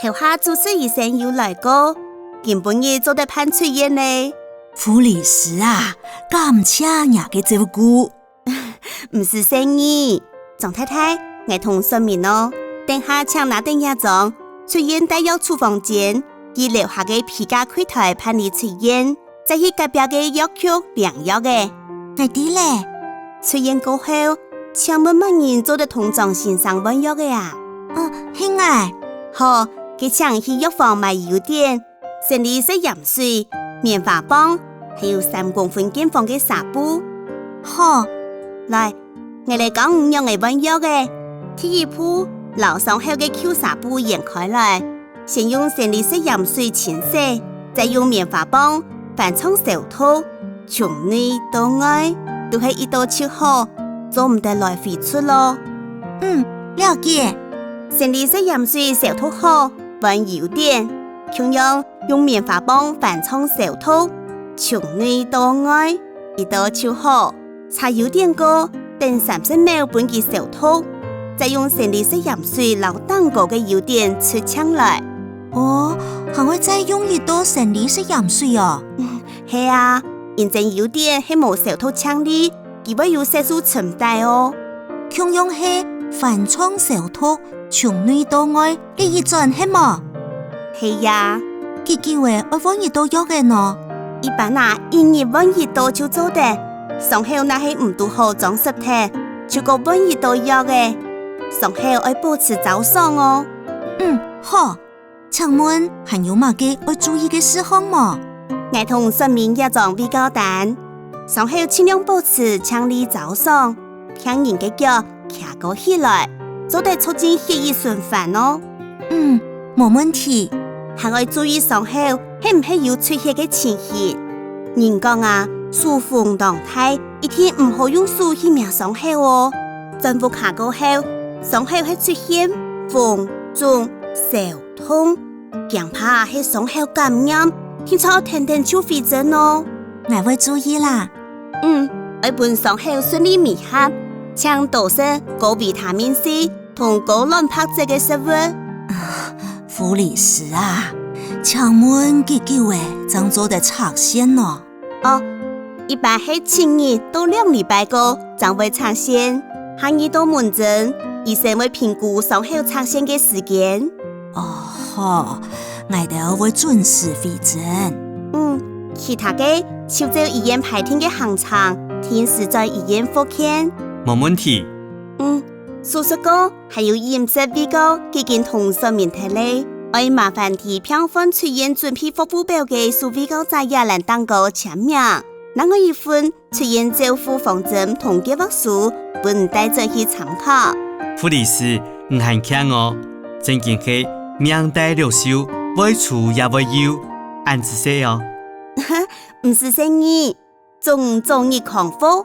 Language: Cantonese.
后下主持医生又来过，根本日做得判出院呢。护理师啊，感謝你嘅照顧。唔是生意，莊太太，我同說明咯。等下請拿定藥妝，出院帶入廚房間，以留下嘅皮革櫃台判你出院，再去隔壁嘅藥局量藥嘅。我知咧。出院過後，請問乜人做得同莊先生換藥嘅呀？兄啊。好，佢請去藥房買藥典、生理食鹽水、棉花棒，還有3公分見方嘅紗布。好，來，我嚟講5樣嘅換藥嘅。第一步，撈上後嘅舊紗布掀開來，先用生理食鹽水清洗，再用棉花棒翻創手套，從內到外都係一道切好，做唔得來回出咯。了解。生理食鹽水手套好，換藥典，同樣用棉花棒翻創手套，從內到外一道切好，擦藥典過，等30秒半嘅手套，再用生理食鹽水撈蛋糕嘅藥典出槍來。還會再用一道生理食鹽水哦。係啊，認真藥典係冇手套槍哩，佢會有色素沉帶哦。同樣係翻創手套，從內到外呢一轉係麼？係呀，佢叫我要換一道藥嘅呢。一般啊，一日換一道就做得，上後那係唔拄好裝飾體，就個換一道藥嘅，上後要保持早上哦。好。請問還有乜嘅要注意嘅事項麼？我同說明藥妝比較單，上後盡量保持強力早上，聽人嘅腳徛過起來，做得促進血液循環哦。冇問題。還要注意上後係唔係有出血嘅情形。人講啊，疏風動態，一天唔好用手去摸上後哦。全部徛過後，上後係出現風腫、手痛，驚怕係上後感染，天操天天就飛針哦。我會注意啦。要本上後順利彌合，請多食高維他命 C 同高卵白質嘅食物。護理師啊，請問幾久才做得拆線呢？一般係7日到2禮拜後才會拆線，下日到門診，醫生會評估上後拆線嘅時間。好，我哋會準時回診。其他嘅就照醫院排天嘅行程，天時在醫院復檢。冇問題。叔叔哥還有飲食比較幾件同說明題咧，我麻煩提평分出院準備服務表嘅數比較在亞蘭蛋糕簽名，那我一份出院照護方針同計劃書，本帶着去參考。護理師唔限強哦，正經係命帶6收，外出也會有，按子寫哦。唔是生意，祝你早日康復。